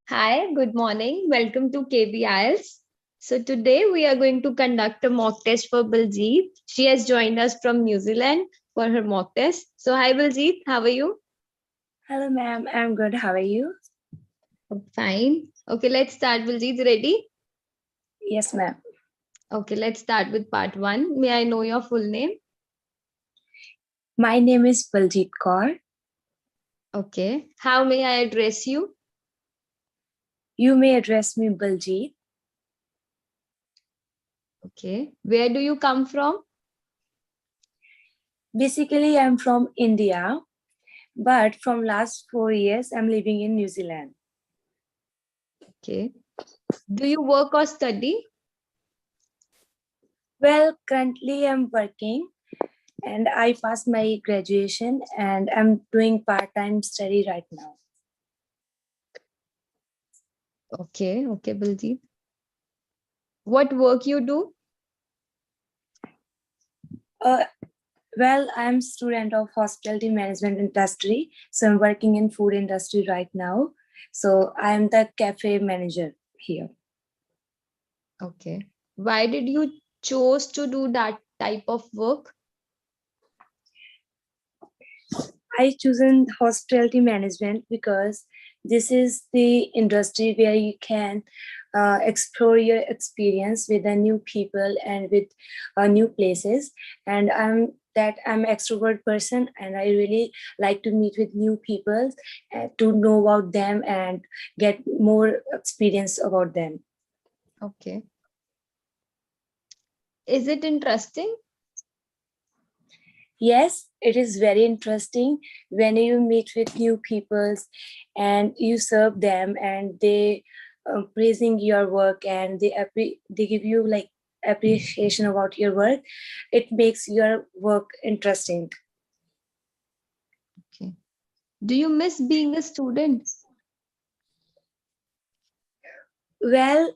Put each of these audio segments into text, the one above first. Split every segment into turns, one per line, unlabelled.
Hi, good morning. Welcome to KB IELTS. So today we are going to conduct a mock test for Baljeet. She has joined us from New Zealand for her mock test. So hi Baljeet, how are you?
Hello, ma'am. I'm good. How are you?
Fine. Okay, let's start. Baljeet, ready?
Yes, ma'am.
Okay, let's start with part one. May I know your full name?
My name is Baljeet Kaur.
Okay. How may I address you?
You may address me Baljeet.
Okay. Where do you come from?
Basically, I'm from India, but from last 4 years, I'm living in New Zealand.
Okay. Do you work or study?
Well, currently I'm working and I passed my graduation and I'm doing part-time study right now.
Okay. Okay, Baljeet. What work you do?
Uh, well, I'm student of hospitality management industry, so I'm working in food industry right now. So I'm the cafe manager here.
Okay. Why did you chose to do that type of work?
I chosen hospitality management because this is the industry where you can explore your experience with the new people and with new places. And I'm extrovert person, and I really like to meet with new people to know about them and get more experience about them.
Okay. Is it interesting?
Yes, it is very interesting when you meet with new peoples and you serve them and they praising your work and they give you like appreciation about your work. It makes your work interesting.
Okay. Do you miss being a student?
Well,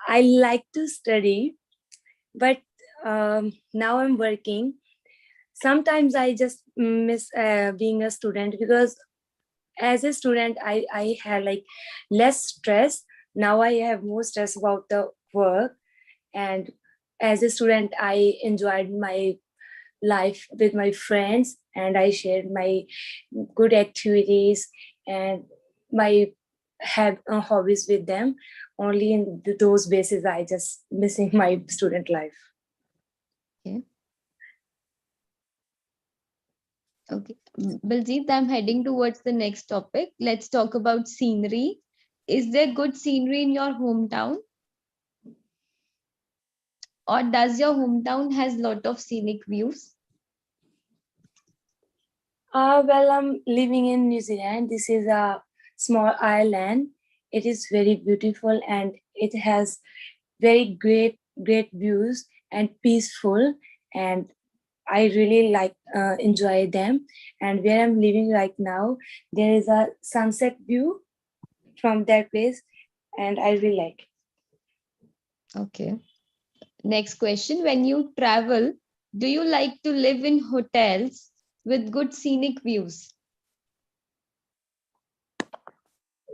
I like to study, but now I'm working. Sometimes I just miss being a student because as a student I had like less stress. Now I have more stress about the work, and as a student I enjoyed my life with my friends and I shared my good activities and my have hobbies with them. Only in those bases I just missing my student life.
Okay. Okay. Baljeet, I'm heading towards the next topic. Let's talk about scenery. Is there good scenery in your hometown? Or does your hometown has lot of scenic views?
Well, I'm living in New Zealand. This is a small island. It is very beautiful and it has very great views and peaceful. And I really like enjoy them. And where I'm living right now, there is a sunset view from that place, and I really like.
Okay. Next question. When you travel, do you like to live in hotels with good scenic views?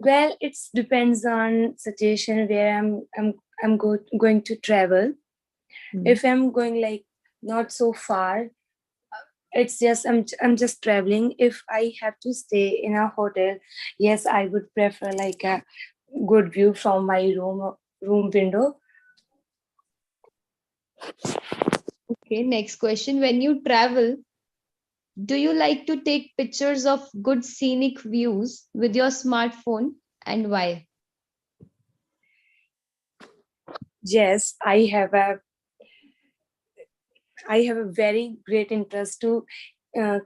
Well, it depends on situation where I'm going to travel.
Hmm.
If I'm going like not so far, it's just I'm just traveling. If I have to stay in a hotel, yes, I would prefer like a good view from my room window.
Okay. Next question. When you travel, do you like to take pictures of good scenic views with your smartphone and why?
Yes, I have a very great interest to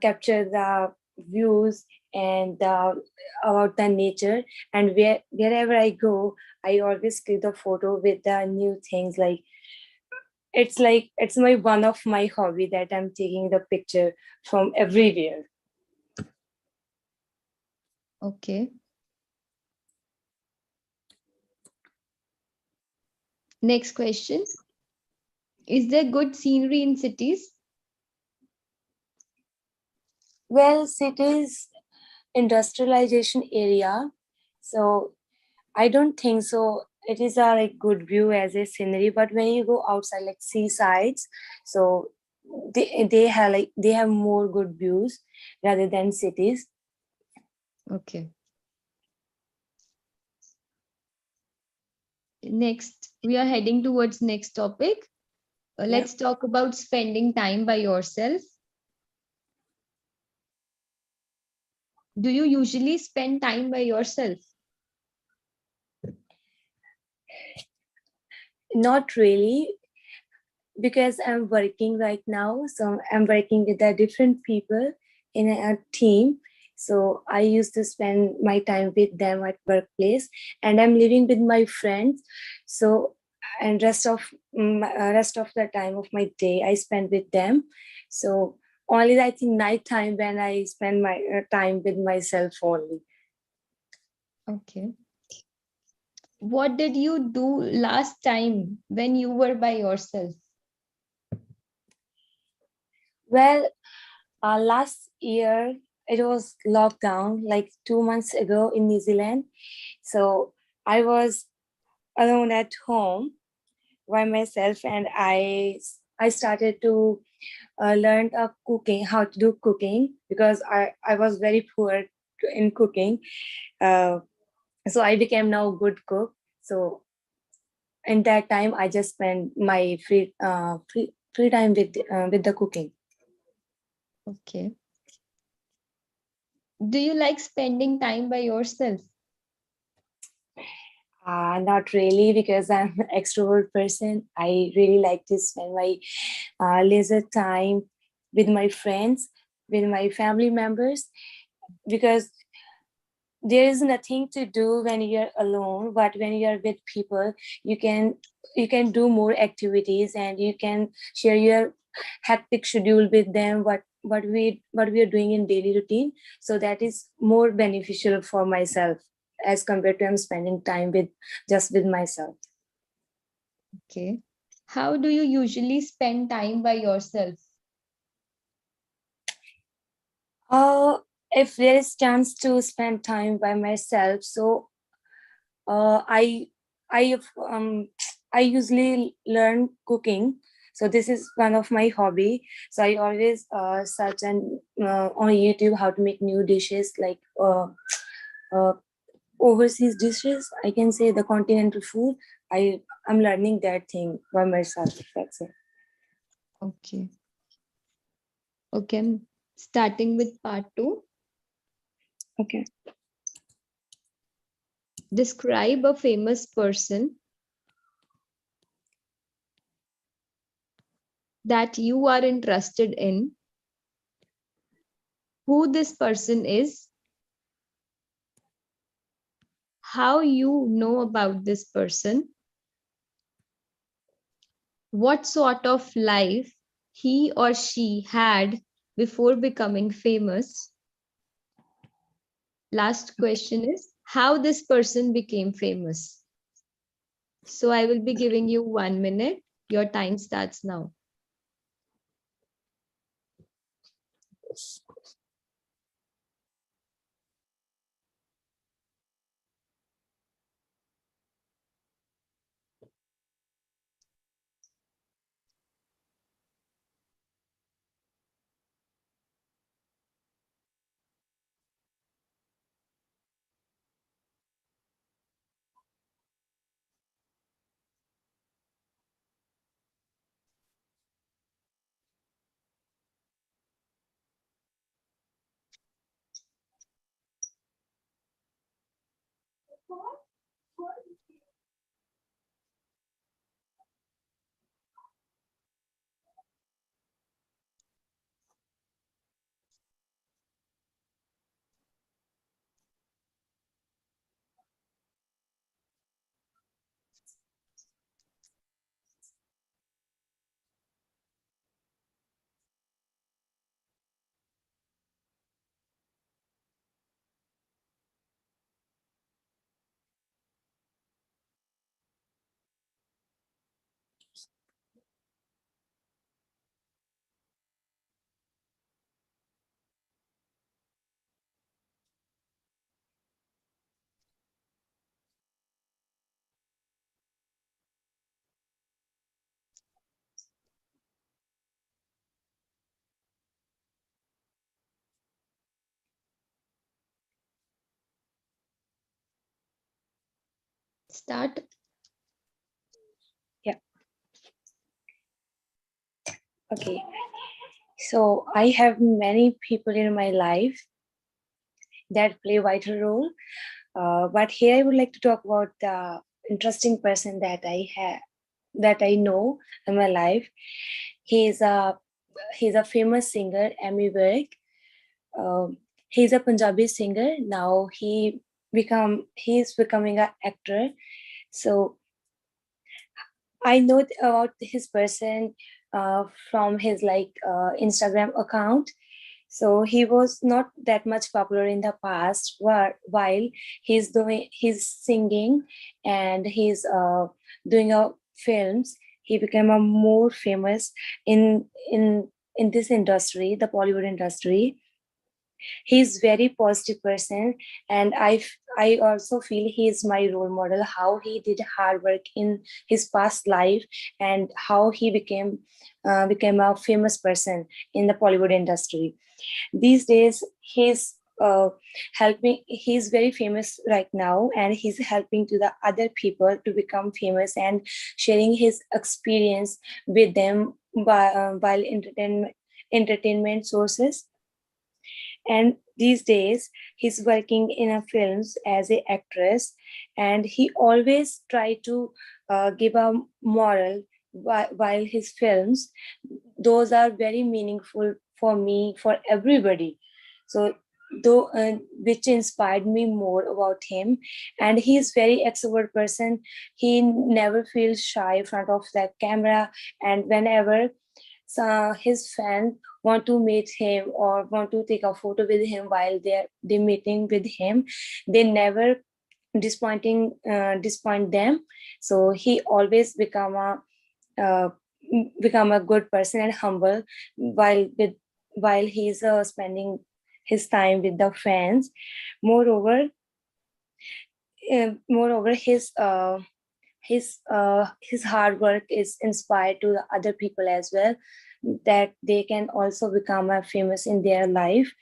capture the views and about the nature. And wherever I go, I always click the photo with the new things. Like it's my one of my hobby that I'm taking the picture from everywhere.
Okay. Next question. Is there good scenery in cities?
Well, cities industrialization area, so I don't think so. It is a like good view as a scenery, but when you go outside, like seasides, so they have more good views rather than cities.
Okay. Next, we are heading towards next topic.
Yeah.
Let's talk about spending time by yourself. Do you usually spend time by yourself?
Not really, because I'm working right now. So I'm working with a different people in a team. So I used to spend my time with them at workplace, and I'm living with my friends. So and rest of the time of my day I spend with them. So only I think night time when I spend my time with myself only.
Okay. What did you do last time when you were by yourself?
Well, last year it was lockdown, like 2 months ago in New Zealand. So I was alone at home by myself, and I started to learn cooking, how to do cooking, because I was very poor in cooking. Uh, so I became now good cook. So in that time, I just spent my free time with the cooking.
Okay. Do you like spending time by yourself?
Not really, because I'm an extrovert person. I really like to spend my leisure time with my friends, with my family members, because there is nothing to do when you're alone. But when you're with people, you can you can do more activities, and you can share your hectic schedule with them. What we are doing in daily routine. So that is more beneficial for myself as compared to I'm spending time with just with myself.
Okay. How do you usually spend time by yourself?
Uh, if there is chance to spend time by myself, so uh, I I I usually learn cooking. So this is one of my hobby. So I always search and on YouTube how to make new dishes, like uh, overseas dishes. I can say the continental food. I'm learning that thing by myself. That's it.
Okay. Okay. I'm starting with part two.
Okay.
Describe a famous person that you are interested in, who this person is, how you know about this person, what sort of life he or she had before becoming famous. Last question is how this person became famous. So I will be giving you 1 minute. Your time starts now. Start.
Yeah. Okay. So I have many people in my life that play vital role. But here I would like to talk about the interesting person that I know in my life. He's a he's a famous singer, Amy Virk. He's a Punjabi singer. Now he's becoming an actor. So I know about his person from his Instagram account. So he was not that much popular in the past, while he's singing and he's doing films. He became a more famous in in in this industry, the Bollywood industry. He's very positive person, and I also feel he is my role model, how he did hard work in his past life and how he became a famous person in the Bollywood industry. These days he's helping, he's very famous right now, and he's helping to the other people to become famous and sharing his experience with them while entertainment sources. And these days he's working in a films as a actress, and he always try to give a moral while his films, those are very meaningful for me, for everybody. So though which inspired me more about him. And he's very extrovert person. He never feels shy in front of the camera, and whenever his fan want to meet him or want to take a photo with him while they meeting with him, they never disappoint them. So he always uh, become a good person and humble while he's spending his time with the fans. Moreover, moreover his hard work is inspired to the other people as well, that they can also become a famous in their life.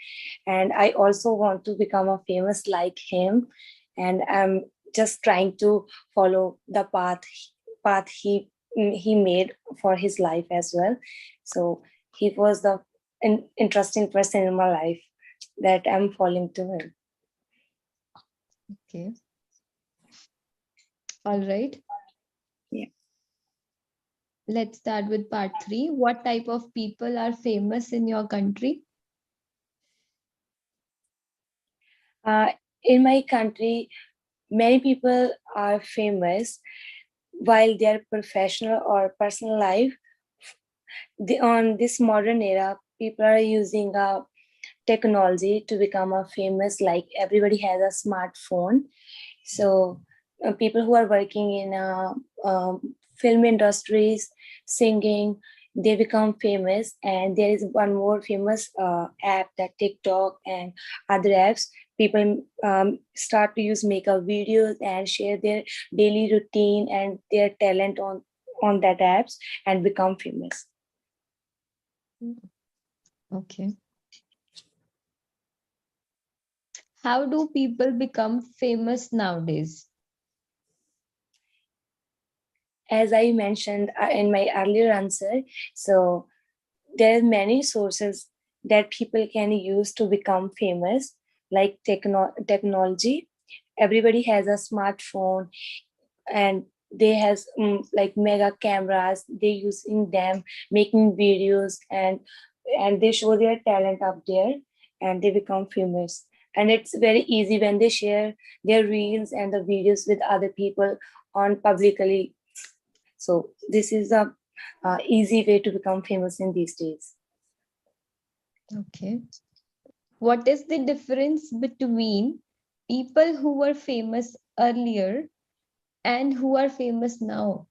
And I also want to become a famous like him, and I'm just trying to follow the path he made for his life as well. So he was the interesting person in my life that I'm following to him.
Okay. All right.
Yeah.
Let's start with part 3. What type of people are famous in your country?
In my country, many people are famous while their professional or personal life. On this modern era, people are using technology to become a famous, like everybody has a smartphone. So people who are working in film industries, singing, they become famous. And there is one more famous app, that TikTok and other apps. People start to use makeup videos and share their daily routine and their talent on that apps and become famous.
Okay. How do people become famous nowadays?
As I mentioned in my earlier answer, so there are many sources that people can use to become famous, like technology. Everybody has a smartphone, and they has like mega cameras. They using them, making videos, and they show their talent up there, and they become famous. And it's very easy when they share their reels and the videos with other people on publicly. So this is a easy way to become famous in these days.
Okay. What is the difference between people who were famous earlier and who are famous now?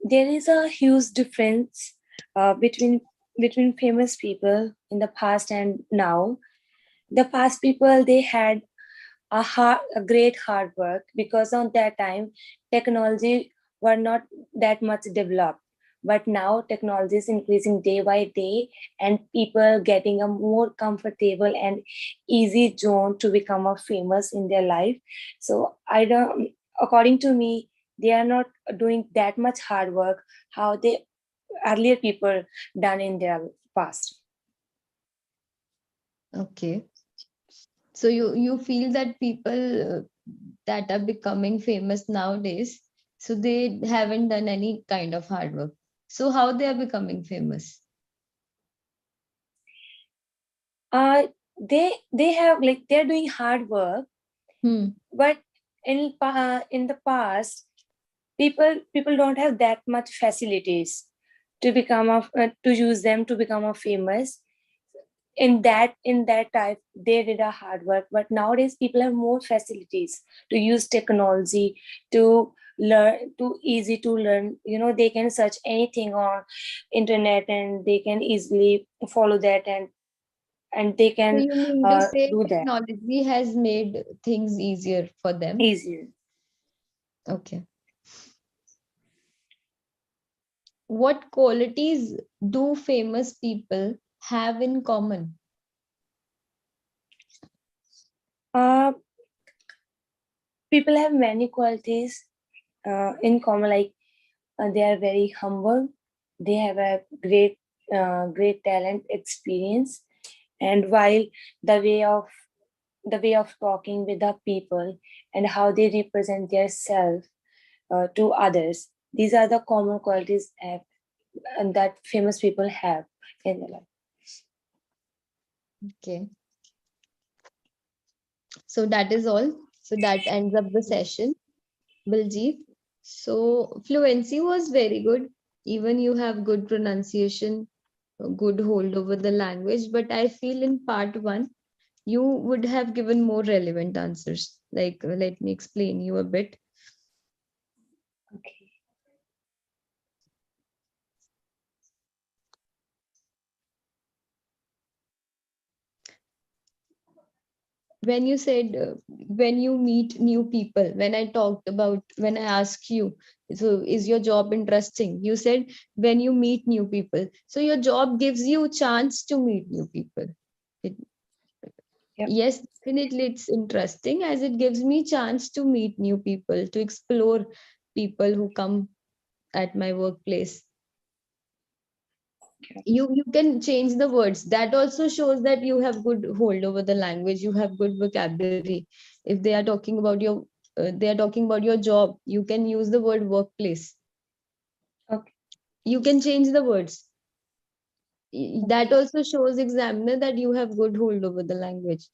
There is a huge difference between famous people in the past and now. The past people, they had a great hard work, because on that time technology were not that much developed. but now technology is increasing day by day, and people getting a more comfortable and easy zone to become a famous in their life. So I don't, according to me, they are not doing that much hard work how they earlier people done in their past.
Okay. So you feel that people that are becoming famous nowadays, so they haven't done any kind of hard work. So how they are becoming famous?
They have like they're doing hard work,
Hmm.
but in the past, people don't have that much facilities to become a to use them to become a famous. In that type they did a hard work, but nowadays people have more facilities to use technology to learn, too easy to learn. They can search anything on internet and they can easily follow that, and they
So
can
you mean to say
do that
technology has made things easier for them?
easier.
Okay. What qualities do famous people have in common?
uh, People have many qualities in common, like they are very humble, they have a great talent, experience, and while the way of the way of talking with the people and how they represent their self to others, these are the common qualities and that famous people have in their life.
Okay. So that is all. So that ends up the session, Baljeet. So fluency was very good. Even you have good pronunciation, a good hold over the language. But I feel in part one, you would have given more relevant answers. Like, let me explain you a bit.
Okay.
When you said when you meet new people, when I talked about, when I asked you, so is your job interesting, you said when you meet new people. So your job gives you chance to meet new people. it,
Yep.
yes, definitely it's interesting, as it gives me chance to meet new people, to explore people who come at my workplace.
Okay.
You can change the words. That also shows that you have good hold over the language, you have good vocabulary. If they are talking about your they are talking about your job, you can use the word workplace.
Okay.
You can change the words. That
Okay.
also shows examiner that you have good hold over the language.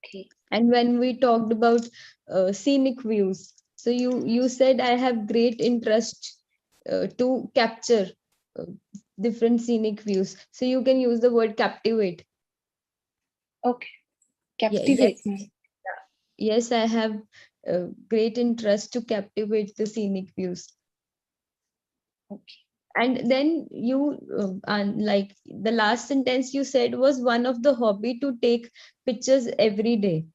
Okay.
And when we talked about scenic views, so you said I have great interest to capture uh, different scenic views, so you can use the word captivate.
Okay.
Yeah,
Captivate
yes,
me.
yes, I have great interest to captivate the scenic views.
Okay.
And then you, and like the last sentence you said was one of the hobby to take pictures every day.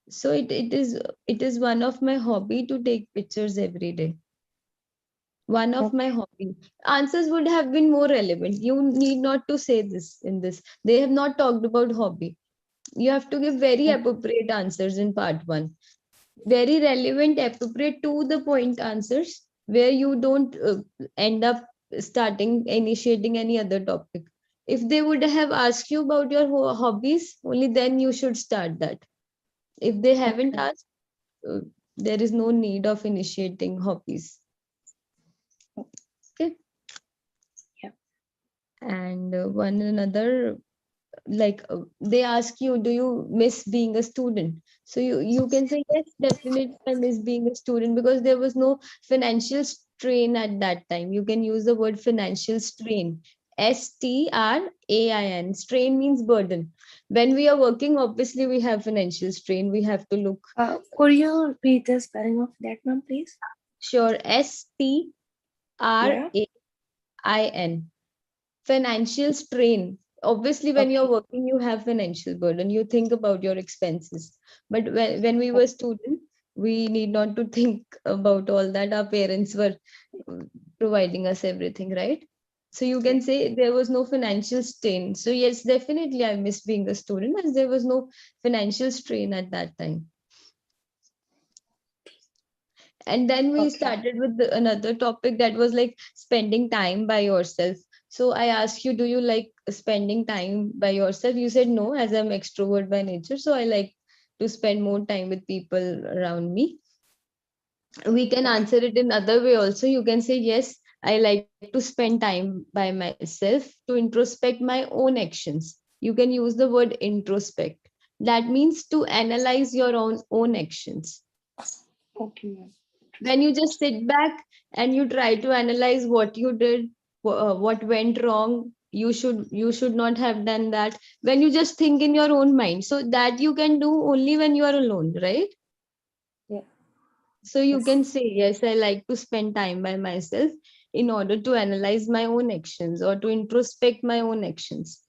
So it is one of my hobby to take pictures every day. One of my
Okay.
hobby. Answers would have been more relevant. You need not to say this in this. They have not talked about hobby. You have to give very
Okay.
appropriate answers in part one. Very relevant, appropriate to the point answers, where you don't end up initiating any other topic. If they would have asked you about your hobbies, only then you should start that. If they haven't
Okay.
asked, uh, there is no need of initiating hobbies. Okay.
Yeah.
And one another, like they ask you, do you miss being a student? So you can say yes, definitely I miss being a student, because there was no financial strain at that time. You can use the word financial strain. strain. Strain means burden. When we are working, obviously we have financial strain, we have to look.
Could you repeat the spelling of that one, please?
Sure. strain.
Yeah.
Financial strain. Obviously, when you're
Okay.
working, you have financial burden. You think about your expenses. But when we were student, we need not to think about all that. Our parents were providing us everything, right? So you can say there was no financial strain. So yes, definitely I miss being a student, as there was no financial strain at that time. And then we started with another topic that was like spending time by yourself. So I asked you, do you like spending time by yourself? You said no, as I'm extrovert by nature, so I like to spend more time with people around me. We can answer it in other way also. You can say yes, I like to spend time by myself to introspect my own actions. You can use the word introspect. That means to analyze your own actions.
Okay.
When you just sit back and you try to analyze what you did, what went wrong, you should not have done that. When you just think in your own mind, so that you can do only when you are alone, right?
Yeah.
So you
Yes.
can say yes, I like to spend time by myself in order to analyze my own actions or to introspect my own actions.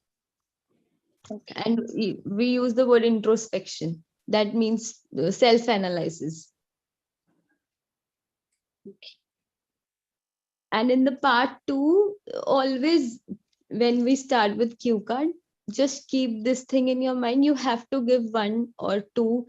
Okay.
And we use the word introspection. That means self analysis.
Okay.
And in the part two, always when we start with cue card, just keep this thing in your mind. You have to give one or two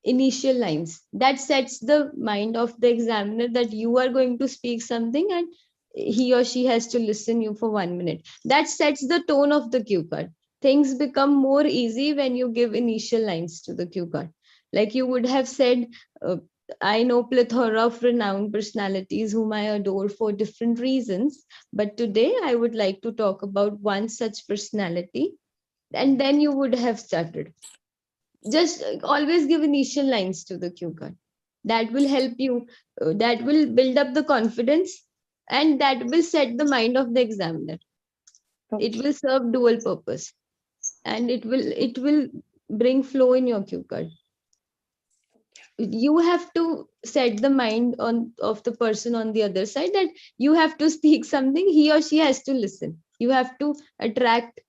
initial lines that sets the mind of the examiner that you are going to speak something, and he or she has to listen you for 1 minute. That sets the tone of the cue card. Things become more easy when you give initial lines to the cue card. Like you would have said, uh, I know plethora of renowned personalities whom I adore for different reasons, but today I would like to talk about one such personality. And then you would have started. Just always give initial lines to the cue card. That will help you, that will build up the confidence, and that will set the mind of the examiner. It
Okay.
will serve dual purpose, and it will bring flow in your cue card. You have to set the mind on of the person on the other side, that you have to speak something, he or she has to listen. You have to attract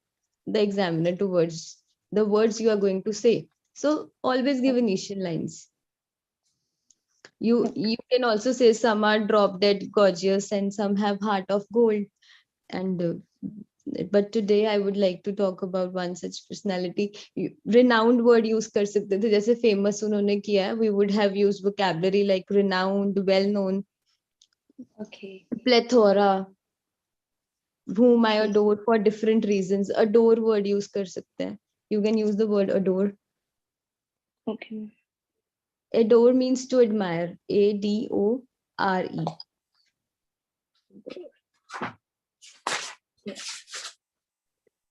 the examiner towards the words you are going to say. So always give initial lines. You can also say some are drop dead gorgeous and some have heart of gold. And but today I would like to talk about one such personality. Renowned word use कर सकते थे, जैसे famous उन्होंने किया है. We would have used vocabulary like renowned, well known,
Okay.
plethora, whom I
Okay.
adore for different reasons. Adore word use कर सकते हैं. You can use the word adore.
Okay.
Adore means to admire. Adore.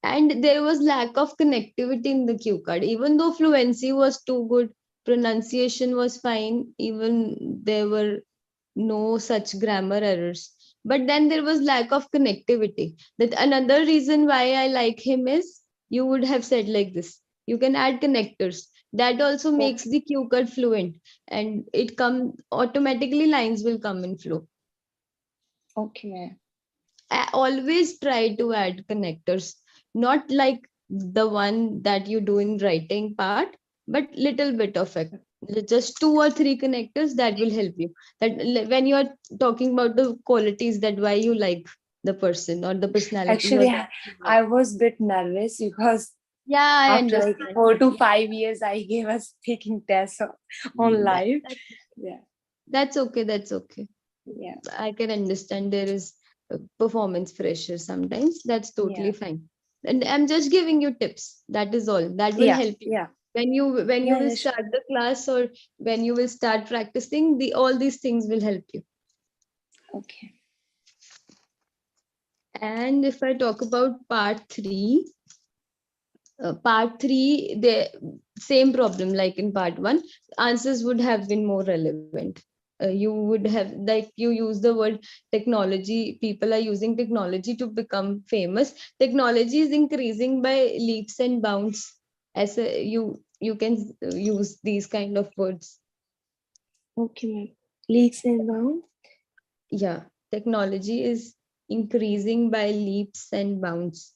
And there was lack of connectivity in the cue card. Even though fluency was too good, pronunciation was fine, even there were no such grammar errors. But then there was lack of connectivity. That another reason why I like him is, you would have said like this. You can add connectors. That also makes
Okay.
the cue card fluent, and it come automatically, lines will come in flow.
Okay.
I always try to add connectors, not like the one that you do in writing part, but little bit of it. Just two or three connectors that will help you. That when you are talking about the qualities, that why you like the person or the personality or
Actually,
that.
I was a bit nervous because
Yeah, I
after like
understand.
4 to 5 years, I gave a speaking test on
That,
live.
that,
Yeah.
that's okay. That's okay.
Yeah.
I can understand there is performance pressure sometimes. That's totally
Yeah.
fine. And I'm just giving you tips. That is all. That will
Yeah.
help you.
Yeah.
When you
Yeah.
will
Yeah. Sure.
start the class, or when you will start practicing, the all these things will help you.
Okay.
And if I talk about part three, the same problem like in part one, answers would have been more relevant. You would have, like, you use the word technology. People are using technology to become famous. Technology is increasing by leaps and bounds. You can use these kind of words.
Okay, ma'am. Leaks and bound.
Yeah, technology is increasing by leaps and bounds.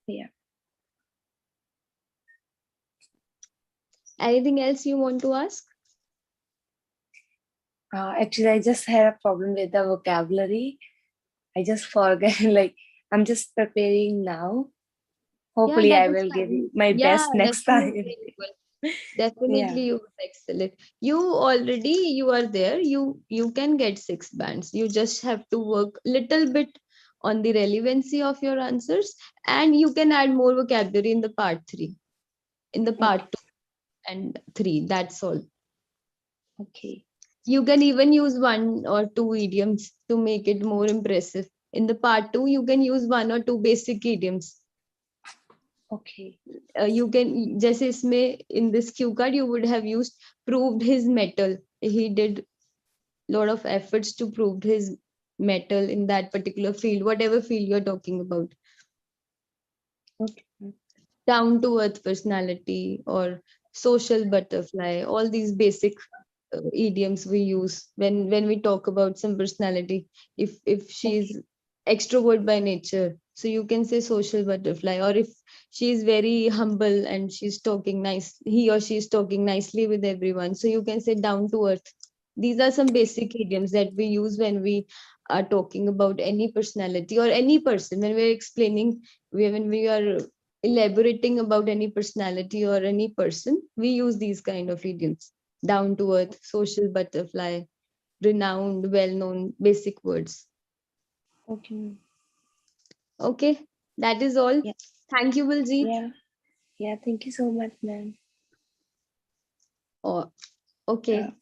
Yeah.
Anything else you want to ask?
Actually, I just had a problem with the vocabulary. I just forget. Like, I'm just preparing now.
Yeah,
Hopefully,
that
I
is
will give
fine.
you my
Yeah,
best next time.
definitely you will.
Yeah.
Definitely you will excel it. You are there. You can get 6 bands. You just have to work little bit on the relevancy of your answers, and you can add more vocabulary in the part three, in the part
Okay.
two and three. That's all.
Okay.
You can even use 1 or 2 idioms to make it more impressive. In the part two, you can use 1 or 2 basic idioms.
Okay.
You can, जैसे इसमें in this cue card you would have used proved his metal. He did lot of efforts to prove his metal in that particular field, whatever field you're talking about.
Okay.
Down to earth personality or social butterfly, all these basic idioms we use when we talk about some personality. If
Okay.
she's extrovert by nature, so you can say social butterfly. Or if she's very humble and she's talking nice, he or she is talking nicely with everyone, so you can say down to earth. These are some basic idioms that we use when we are talking about any personality or any person. When we're explaining, when we are elaborating about any personality or any person, we use these kind of idioms: down to earth, social butterfly, renowned, well known, basic words.
Okay.
Okay, that is all.
Yeah.
Thank you, Baljeet.
Yeah. Yeah. Thank you so much, ma'am.
Oh,
Uh,
okay.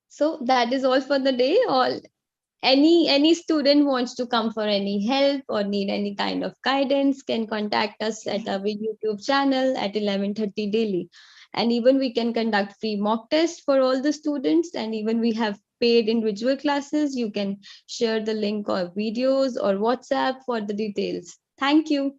So that is all for the day. All any student wants to come for any help or need any kind of guidance can contact us at our YouTube channel at 11:30 daily. And even we can conduct free mock tests for all the students. And even we have paid individual classes. You can share the link or videos or WhatsApp for the details. Thank you.